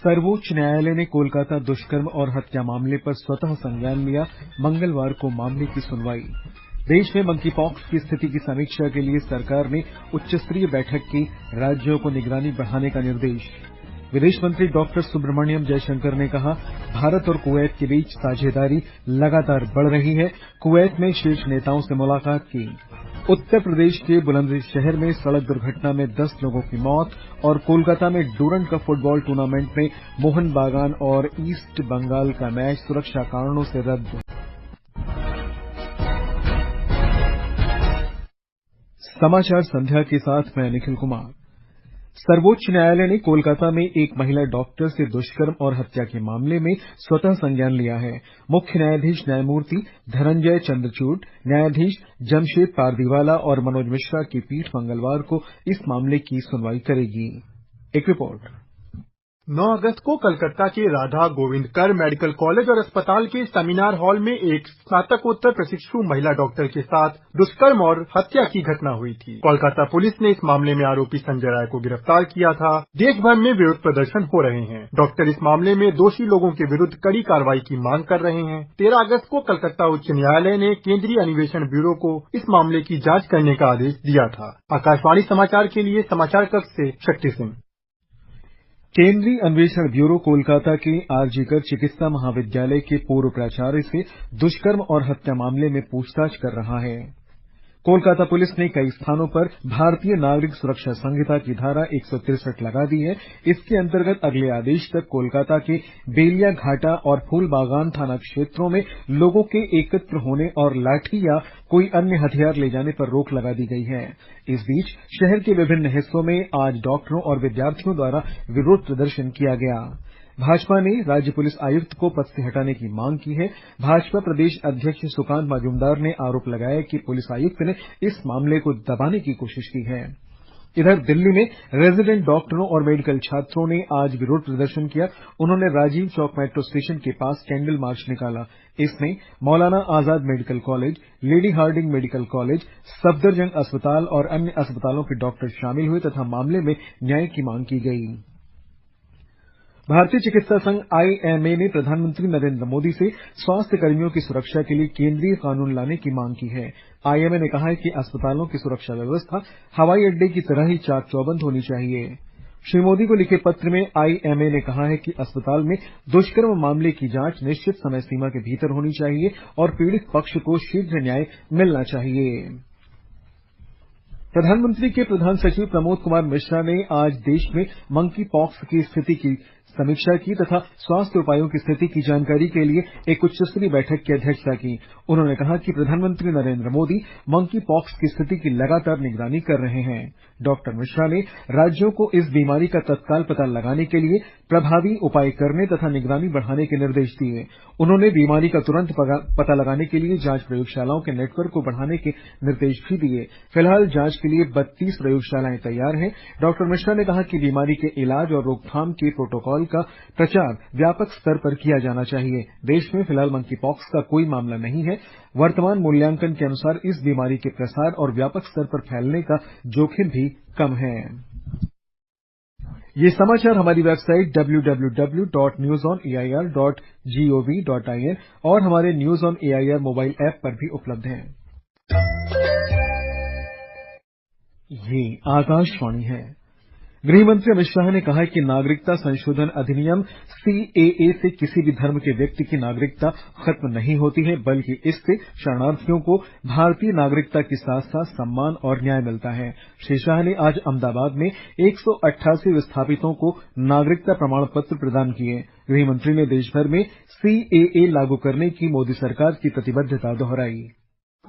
सर्वोच्च न्यायालय ने कोलकाता दुष्कर्म और हत्या मामले पर स्वतः संज्ञान लिया। मंगलवार को मामले की सुनवाई। देश में मंकी पॉक्स की स्थिति की समीक्षा के लिए सरकार ने उच्च स्तरीय बैठक की। राज्यों को निगरानी बढ़ाने का निर्देश। विदेश मंत्री डॉक्टर सुब्रमण्यम जयशंकर ने कहा, भारत और कुवैत के बीच साझेदारी लगातार बढ़ रही है। कुवैत में शीर्ष नेताओं से मुलाकात की। उत्तर प्रदेश के बुलंदशहर में सड़क दुर्घटना में 10 लोगों की मौत और कोलकाता में डूरंड कप फुटबॉल टूर्नामेंट में मोहन बागान और ईस्ट बंगाल का मैच सुरक्षा कारणों से रद्द। समाचार संध्या के साथ मैं निखिल कुमार। सर्वोच्च न्यायालय ने कोलकाता में एक महिला डॉक्टर से दुष्कर्म और हत्या के मामले में स्वतः संज्ञान लिया है। मुख्य न्यायाधीश न्यायमूर्ति धनंजय चंद्रचूड़, न्यायाधीश जमशेद पारदीवाला और मनोज मिश्रा की पीठ मंगलवार को इस मामले की सुनवाई करेगी। एक रिपोर्ट। 9 अगस्त को कलकत्ता के राधा गोविंदकर मेडिकल कॉलेज और अस्पताल के सेमिनार हॉल में एक स्नातकोत्तर प्रशिक्षु महिला डॉक्टर के साथ दुष्कर्म और हत्या की घटना हुई थी। कोलकाता पुलिस ने इस मामले में आरोपी संजय राय को गिरफ्तार किया था। देश भर में विरोध प्रदर्शन हो रहे हैं। डॉक्टर इस मामले में दोषी लोगों के विरुद्ध कड़ी कार्रवाई की मांग कर रहे हैं। 13 अगस्त को कलकत्ता उच्च न्यायालय ने केंद्रीय अन्वेषण ब्यूरो को इस मामले की जाँच करने का आदेश दिया था। आकाशवाणी समाचार के लिए समाचार कक्ष से शक्ति सिंह। केंद्रीय अन्वेषण ब्यूरो कोलकाता के आरजी कर चिकित्सा महाविद्यालय के पूर्व प्राचार्य से दुष्कर्म और हत्या मामले में पूछताछ कर रहा है। कोलकाता पुलिस ने कई स्थानों पर भारतीय नागरिक सुरक्षा संहिता की धारा 163 लगा दी है। इसके अंतर्गत अगले आदेश तक कोलकाता के बेलिया घाटा और फूलबागान थाना क्षेत्रों में लोगों के एकत्र होने और लाठी या कोई अन्य हथियार ले जाने पर रोक लगा दी गई है। इस बीच शहर के विभिन्न हिस्सों में आज डॉक्टरों और विद्यार्थियों द्वारा विरोध प्रदर्शन किया गया। भाजपा ने राज्य पुलिस आयुक्त को पद से हटाने की मांग की है। भाजपा प्रदेश अध्यक्ष सुकांत मजूमदार ने आरोप लगाया कि पुलिस आयुक्त ने इस मामले को दबाने की कोशिश की है। इधर दिल्ली में रेजिडेंट डॉक्टरों और मेडिकल छात्रों ने आज विरोध प्रदर्शन किया। उन्होंने राजीव चौक मेट्रो स्टेशन के पास कैंडल मार्च निकाला। इसमें Maulana Azad medical college, Lady Hardinge medical college, Safdarjung अस्पताल और अन्य अस्पतालों के डॉक्टर शामिल हुए तथा मामले में न्याय की मांग की गई। भारतीय चिकित्सा संघ आईएमए ने प्रधानमंत्री नरेंद्र मोदी से स्वास्थ्य कर्मियों की सुरक्षा के लिए केंद्रीय कानून लाने की मांग की है। आईएमए ने कहा है कि अस्पतालों की सुरक्षा व्यवस्था हवाई अड्डे की तरह ही चाक चौबंद होनी चाहिए। श्री मोदी को लिखे पत्र में आईएमए ने कहा है कि अस्पताल में दुष्कर्म मामले की जांच निश्चित समय सीमा के भीतर होनी चाहिए और पीड़ित पक्ष को शीघ्र न्याय मिलना चाहिए। प्रधानमंत्री के प्रधान सचिव प्रमोद कुमार मिश्रा ने आज देश में मंकी पॉक्स की स्थिति की समीक्षा की तथा स्वास्थ्य उपायों की स्थिति की जानकारी के लिए एक उच्च स्तरीय बैठक की अध्यक्षता की। उन्होंने कहा कि प्रधानमंत्री नरेंद्र मोदी मंकी पॉक्स की स्थिति की लगातार निगरानी कर रहे हैं। डॉक्टर मिश्रा ने राज्यों को इस बीमारी का तत्काल पता लगाने के लिए प्रभावी उपाय करने तथा निगरानी बढ़ाने के निर्देश दिए। उन्होंने बीमारी का तुरंत पता लगाने के लिए जांच प्रयोगशालाओं के नेटवर्क को बढ़ाने के निर्देश भी दिए। फिलहाल जांच के लिए 32 प्रयोगशालाएं तैयार हैं। डॉक्टर मिश्रा ने कहा कि बीमारी के इलाज और रोकथाम के प्रोटोकॉल का प्रचार व्यापक स्तर पर किया जाना चाहिए। देश में फिलहाल मंकी पॉक्स का कोई मामला नहीं है। वर्तमान मूल्यांकन के अनुसार इस बीमारी के प्रसार और व्यापक स्तर पर फैलने का जोखिम भी कम है। ये समाचार हमारी वेबसाइट www.newsonair.gov.in और हमारे news on AIR mobile app पर भी उपलब्ध हैं। ये आकाशवाणी है। गृहमंत्री अमित शाह ने कहा है कि नागरिकता संशोधन अधिनियम सीएए से किसी भी धर्म के व्यक्ति की नागरिकता खत्म नहीं होती है, बल्कि इससे शरणार्थियों को भारतीय नागरिकता के साथ साथ सम्मान और न्याय मिलता है। श्री शाह ने आज अहमदाबाद में 188 विस्थापितों को नागरिकता प्रमाण पत्र प्रदान किए। गृहमंत्री ने देशभर में सीएए लागू करने की मोदी सरकार की प्रतिबद्धता दोहराई।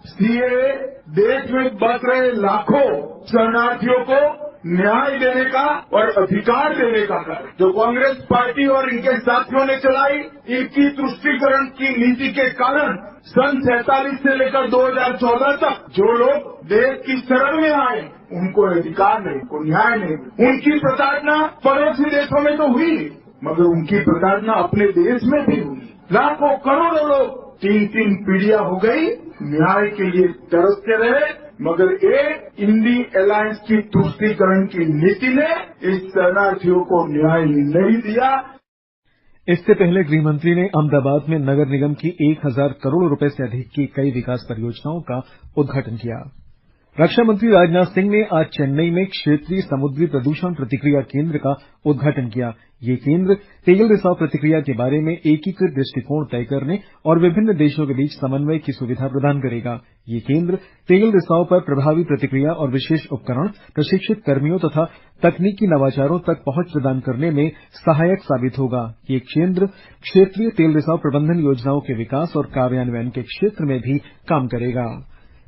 सीएए देश में बस रहे लाखों शरणार्थियों को न्याय देने का और अधिकार देने का कार्य जो कांग्रेस पार्टी और इनके साथियों ने चलाई, इनकी तुष्टीकरण की नीति के कारण सन 47 से लेकर 2014 तक जो लोग देश की शरण में आए उनको अधिकार नहीं, उनको न्याय नहीं। उनकी प्रताड़ना पड़ोसी देशों में तो हुई, मगर उनकी प्रताड़ना अपने देश में भी हुई। लाखों करोड़ों लोग 3-3 पीढ़ियां हो गई, न्याय के लिए तरसते रहे, मगर एक इंडी अलायंस की तुष्टीकरण की नीति ने इस शरणार्थियों को न्याय नहीं दिया। इससे पहले गृहमंत्री ने अहमदाबाद में नगर निगम की 1000 करोड़ रुपए से अधिक की कई विकास परियोजनाओं का उद्घाटन किया। रक्षा मंत्री राजनाथ सिंह ने आज चेन्नई में क्षेत्रीय समुद्री प्रदूषण प्रतिक्रिया केंद्र का उद्घाटन किया। ये केंद्र तेल रिसाव प्रतिक्रिया के बारे में एकीकृत दृष्टिकोण तय करने और विभिन्न देशों के बीच समन्वय की सुविधा प्रदान करेगा। ये केंद्र तेल रिसाव पर प्रभावी प्रतिक्रिया और विशेष उपकरण, प्रशिक्षित कर्मियों तथा तकनीकी नवाचारों तक पहुंच प्रदान करने में सहायक साबित होगा। ये केंद्र क्षेत्रीय तेल रिसाव प्रबंधन योजनाओं के विकास और कार्यान्वयन के क्षेत्र में भी काम करेगा।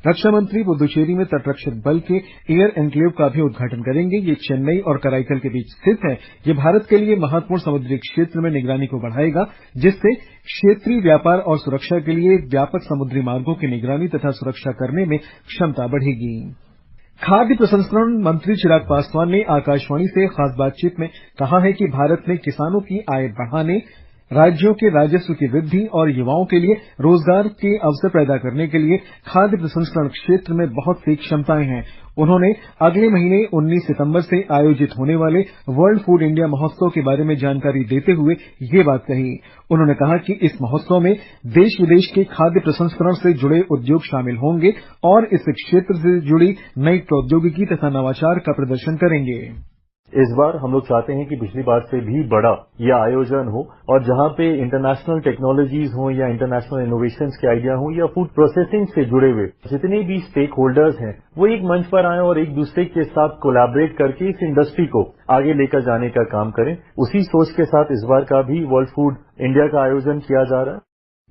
रक्षा मंत्री पुदुचेरी में तटरक्षक बल के एयर एन्क्लेव का भी उद्घाटन करेंगे। ये चेन्नई और कराईकल के बीच स्थित है। ये भारत के लिए महत्वपूर्ण समुद्री क्षेत्र में निगरानी को बढ़ाएगा, जिससे क्षेत्रीय व्यापार और सुरक्षा के लिए व्यापक समुद्री मार्गों की निगरानी तथा सुरक्षा करने में क्षमता बढ़ेगी। खाद्य प्रसंस्करण मंत्री चिराग पासवान ने आकाशवाणी से खास बातचीत में कहा है कि भारत में किसानों की आय बढ़ाने, राज्यों के राजस्व की वृद्धि और युवाओं के लिए रोजगार के अवसर पैदा करने के लिए खाद्य प्रसंस्करण क्षेत्र में बहुत सी क्षमताएं हैं। उन्होंने अगले महीने 19 सितंबर से आयोजित होने वाले वर्ल्ड फूड इंडिया महोत्सव के बारे में जानकारी देते हुए ये बात कही। उन्होंने कहा कि इस महोत्सव में देश विदेश के खाद्य प्रसंस्करण से जुड़े उद्योग शामिल होंगे और इस क्षेत्र से जुड़ी नई प्रौद्योगिकी तथा नवाचार का प्रदर्शन करेंगे। इस बार हम लोग चाहते हैं कि पिछली बार से भी बड़ा यह आयोजन हो और जहां पे इंटरनेशनल टेक्नोलॉजीज हो या इंटरनेशनल इनोवेशंस के आइडिया हो या फूड प्रोसेसिंग से जुड़े हुए जितने भी स्टेक होल्डर्स हैं वो एक मंच पर आए और एक दूसरे के साथ कोलैबोरेट करके इस इंडस्ट्री को आगे लेकर जाने का काम करें। उसी सोच के साथ इस बार का भी वर्ल्ड फूड इंडिया का आयोजन किया जा रहा है।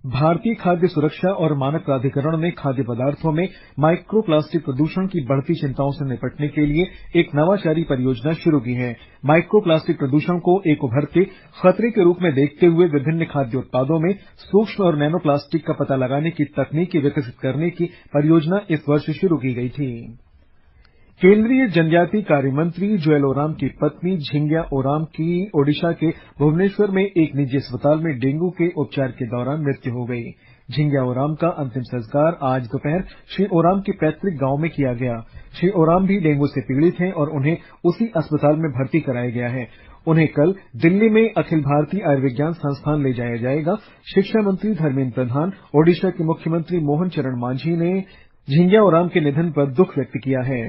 भारतीय खाद्य सुरक्षा और मानक प्राधिकरण ने खाद्य पदार्थों में माइक्रो प्लास्टिक प्रदूषण की बढ़ती चिंताओं से निपटने के लिए एक नवाचारी परियोजना शुरू की है। माइक्रो प्लास्टिक प्रदूषण को एक उभरते खतरे के रूप में देखते हुए विभिन्न खाद्य उत्पादों में सूक्ष्म और नैनो प्लास्टिक का पता लगाने की तकनीक विकसित करने की परियोजना इस वर्ष शुरू की गई थी। केंद्रीय जनजातीय कार्य मंत्री जुएल ओराम की पत्नी झिंग्या ओराम की ओडिशा के भुवनेश्वर में एक निजी अस्पताल में डेंगू के उपचार के दौरान मृत्यु हो गई। झिंग्या ओराम का अंतिम संस्कार आज दोपहर श्री ओराम के पैतृक गांव में किया गया। श्री ओराम भी डेंगू से पीड़ित हैं और उन्हें उसी अस्पताल में भर्ती कराया गया है। उन्हें कल दिल्ली में अखिल भारतीय आयुर्विज्ञान संस्थान ले जाया जाएगा। शिक्षा मंत्री धर्मेंद्र प्रधान, ओडिशा के मुख्यमंत्री मोहन चरण मांझी ने झिंग्या ओराम के निधन पर दुख व्यक्त किया है।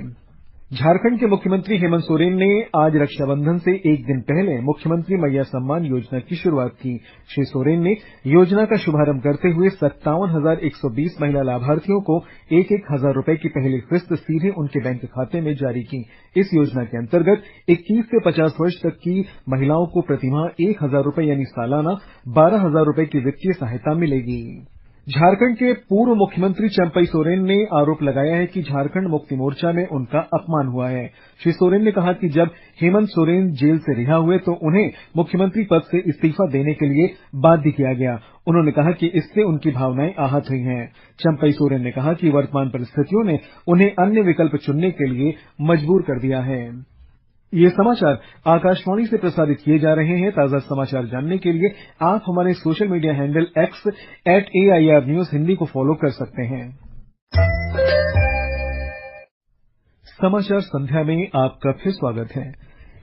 झारखंड के मुख्यमंत्री हेमंत सोरेन ने आज रक्षाबंधन से एक दिन पहले मुख्यमंत्री मैया सम्मान योजना की शुरुआत की। श्री सोरेन ने योजना का शुभारंभ करते हुए 57,120 महिला लाभार्थियों को 1,000 रुपए की पहली किस्त सीधे उनके बैंक खाते में जारी की। इस योजना के अंतर्गत 21 से 50 वर्ष तक की महिलाओं को प्रतिमाह 1,000 रुपए यानी सालाना 12,000 रुपए की वित्तीय सहायता मिलेगी। झारखंड के पूर्व मुख्यमंत्री चंपई सोरेन ने आरोप लगाया है कि झारखंड मुक्ति मोर्चा में उनका अपमान हुआ है। श्री सोरेन ने कहा कि जब हेमंत सोरेन जेल से रिहा हुए तो उन्हें मुख्यमंत्री पद से इस्तीफा देने के लिए बाध्य किया गया। उन्होंने कहा कि इससे उनकी भावनाएं आहत हुई हैं। चंपई सोरेन ने कहा कि वर्तमान परिस्थितियों ने उन्हें अन्य विकल्प चुनने के लिए मजबूर कर दिया है। ये समाचार आकाशवाणी से प्रसारित किए जा रहे हैं। ताजा समाचार जानने के लिए आप हमारे social media handle X @AIR News Hindi को फॉलो कर सकते हैं। समाचार संध्या में आपका फिर स्वागत है।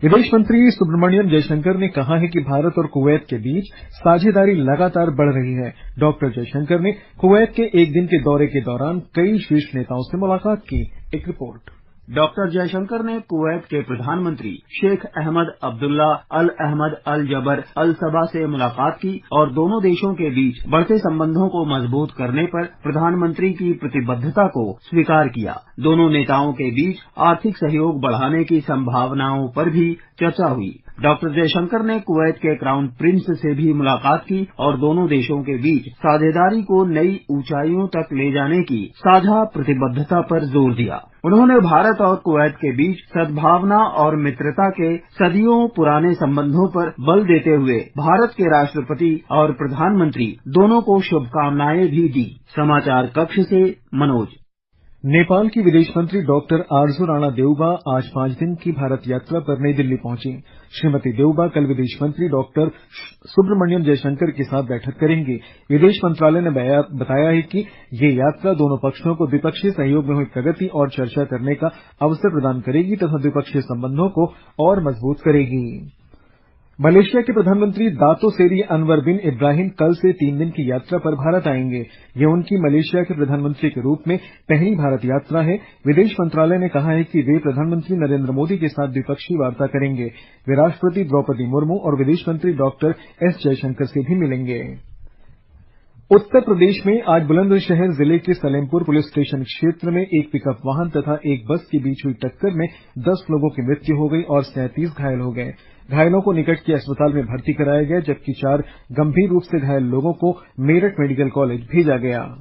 विदेश मंत्री सुब्रमण्यम जयशंकर ने कहा है कि भारत और कुवैत के बीच साझेदारी लगातार बढ़ रही है। डॉक्टर जयशंकर ने कुवैत के एक दिन के दौरे के दौरान कई शीर्ष नेताओं से मुलाकात की। एक रिपोर्ट। डॉक्टर जयशंकर ने कुवैत के प्रधानमंत्री शेख अहमद अब्दुल्ला अल अहमद अल जबर अल सबा से मुलाकात की और दोनों देशों के बीच बढ़ते संबंधों को मजबूत करने पर प्रधानमंत्री की प्रतिबद्धता को स्वीकार किया। दोनों नेताओं के बीच आर्थिक सहयोग बढ़ाने की संभावनाओं पर भी चर्चा हुई। डॉक्टर जयशंकर ने कुवैत के क्राउन प्रिंस से भी मुलाकात की और दोनों देशों के बीच साझेदारी को नई ऊंचाइयों तक ले जाने की साझा प्रतिबद्धता पर जोर दिया। उन्होंने भारत और कुवैत के बीच सद्भावना और मित्रता के सदियों पुराने संबंधों पर बल देते हुए भारत के राष्ट्रपति और प्रधानमंत्री दोनों को शुभकामनाएं भी दी। समाचार कक्ष से मनोज। नेपाल की विदेश मंत्री डॉक्टर आरजू राणा देउबा आज 5 दिन की भारत यात्रा पर नई दिल्ली पहुंची। श्रीमती देउबा कल विदेश मंत्री डॉक्टर सुब्रमण्यम जयशंकर के साथ बैठक करेंगी। विदेश मंत्रालय ने बताया है कि ये यात्रा दोनों पक्षों को द्विपक्षीय सहयोग में हुई प्रगति और चर्चा करने का अवसर प्रदान करेगी तथा द्विपक्षीय संबंधों को और मजबूत करेगी। मलेशिया के प्रधानमंत्री दातो सेरी अनवर बिन इब्राहिम कल से 3 दिन की यात्रा पर भारत आएंगे। ये उनकी मलेशिया के प्रधानमंत्री के रूप में पहली भारत यात्रा है। विदेश मंत्रालय ने कहा है कि वे प्रधानमंत्री नरेंद्र मोदी के साथ द्विपक्षीय वार्ता करेंगे। वे राष्ट्रपति द्रौपदी मुर्मू और विदेश मंत्री डॉक्टर एस जयशंकर से भी मिलेंगे। उत्तर प्रदेश में आज बुलंदशहर जिले के सलेमपुर पुलिस स्टेशन क्षेत्र में एक पिकअप वाहन तथा एक बस के बीच हुई टक्कर में 10 लोगों की मृत्यु हो गई और 37 घायल हो गए। घायलों को निकट के अस्पताल में भर्ती कराया गया, जबकि 4 गंभीर रूप से घायल लोगों को मेरठ मेडिकल कॉलेज भेजा गया।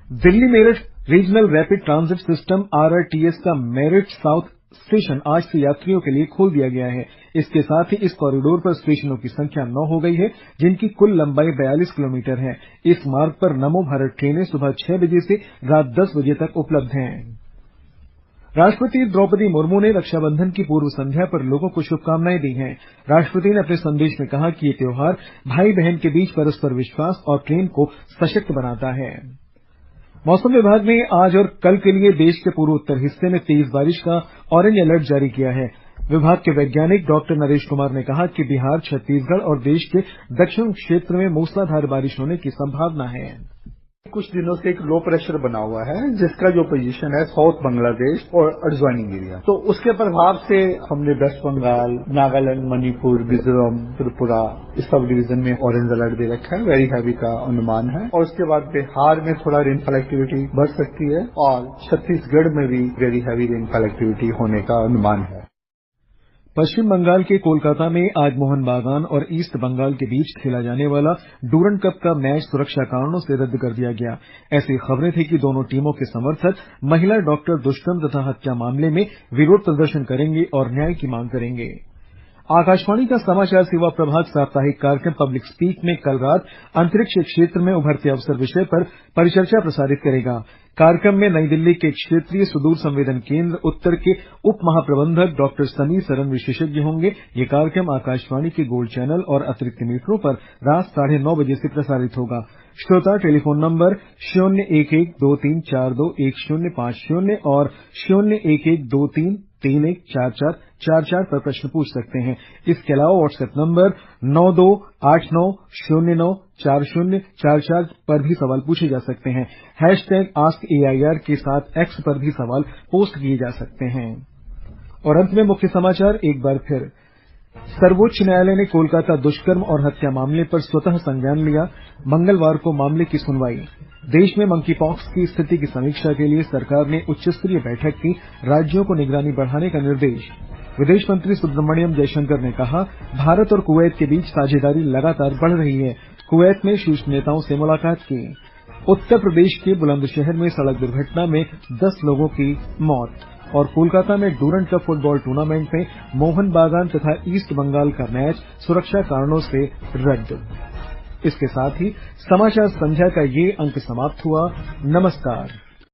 Delhi Meerut regional rapid transit system RRTS का मेरठ साउथ स्टेशन आज से यात्रियों के लिए खोल दिया गया है। इसके साथ ही इस कॉरिडोर पर स्टेशनों की संख्या 9 हो गई है, जिनकी कुल लंबाई 42 किलोमीटर है। इस मार्ग पर नमो भारत ट्रेनें सुबह 6 बजे से रात 10 बजे तक उपलब्ध हैं। राष्ट्रपति द्रौपदी मुर्मू ने रक्षाबंधन की पूर्व संध्या पर लोगों को शुभकामनाएं दी हैं। राष्ट्रपति ने अपने संदेश में कहा कि ये त्योहार भाई बहन के बीच परस्पर विश्वास और प्रेम को सशक्त बनाता है। मौसम विभाग ने आज और कल के लिए देश के पूर्व उत्तर हिस्से में तेज बारिश का ऑरेंज अलर्ट जारी किया है। विभाग के वैज्ञानिक डॉक्टर नरेश कुमार ने कहा कि बिहार, छत्तीसगढ़ और देश के दक्षिण क्षेत्र में मूसलाधार बारिश होने की संभावना है। कुछ दिनों से एक लो प्रेशर बना हुआ है, जिसका जो पोजीशन है साउथ बांग्लादेश और एडजॉइनिंग एरिया, तो उसके प्रभाव से हमने वेस्ट बंगाल, नागालैंड, मणिपुर, मिजोरम, त्रिपुरा इस सब डिवीजन में ऑरेंज अलर्ट दे रखा है। वेरी हैवी का अनुमान है। और उसके बाद बिहार में थोड़ा रेनफॉल एक्टिविटी बढ़ सकती है और छत्तीसगढ़ में भी वेरी हैवी रेनफॉल एक्टिविटी होने का अनुमान है। पश्चिम बंगाल के कोलकाता में आज मोहन बागान और ईस्ट बंगाल के बीच खेला जाने वाला डूरंड कप का मैच सुरक्षा कारणों से रद्द कर दिया गया। ऐसी खबरें थी कि दोनों टीमों के समर्थक महिला डॉक्टर दुष्कर्म तथा हत्या मामले में विरोध प्रदर्शन करेंगे और न्याय की मांग करेंगे। आकाशवाणी का समाचार सेवा प्रभाग साप्ताहिक कार्यक्रम पब्लिक स्पीक में कल रात अंतरिक्ष क्षेत्र में उभरते अवसर विषय पर परिचर्चा प्रसारित करेगा। कार्यक्रम में नई दिल्ली के क्षेत्रीय सुदूर संवेदन केंद्र उत्तर के उप महाप्रबंधक डॉक्टर समीर सरन विशेषज्ञ होंगे। ये कार्यक्रम आकाशवाणी के गोल्ड चैनल और अतिरिक्त मीटरों पर रात 9:30 बजे से प्रसारित होगा। श्रोता टेलीफोन नंबर 01123421050 और 01123314444 पर प्रश्न पूछ सकते हैं। इसके अलावा व्हाट्सएप नंबर 9289094044 पर भी सवाल पूछे जा सकते हैं। #AskAIR के साथ एक्स पर भी सवाल पोस्ट किए जा सकते हैं। और अंत में मुख्य समाचार एक बार फिर। सर्वोच्च न्यायालय ने कोलकाता दुष्कर्म और हत्या मामले पर स्वतः संज्ञान लिया। मंगलवार को मामले की सुनवाई। देश में मंकी पॉक्स की स्थिति की समीक्षा के लिए सरकार ने उच्चस्तरीय बैठक की। राज्यों को निगरानी बढ़ाने का निर्देश। विदेश मंत्री सुब्रमण्यम जयशंकर ने कहा, भारत और कुवैत के बीच साझेदारी लगातार बढ़ रही है। कुवैत में शीर्ष नेताओं से मुलाकात की। उत्तर प्रदेश के बुलंदशहर में सड़क दुर्घटना में 10 लोगों की मौत। और कोलकाता में डूरंड कप फुटबॉल टूर्नामेंट में मोहन बागान तथा ईस्ट बंगाल का मैच सुरक्षा कारणों से रद्द। इसके साथ ही समाचार संध्या का ये अंक समाप्त हुआ। नमस्कार।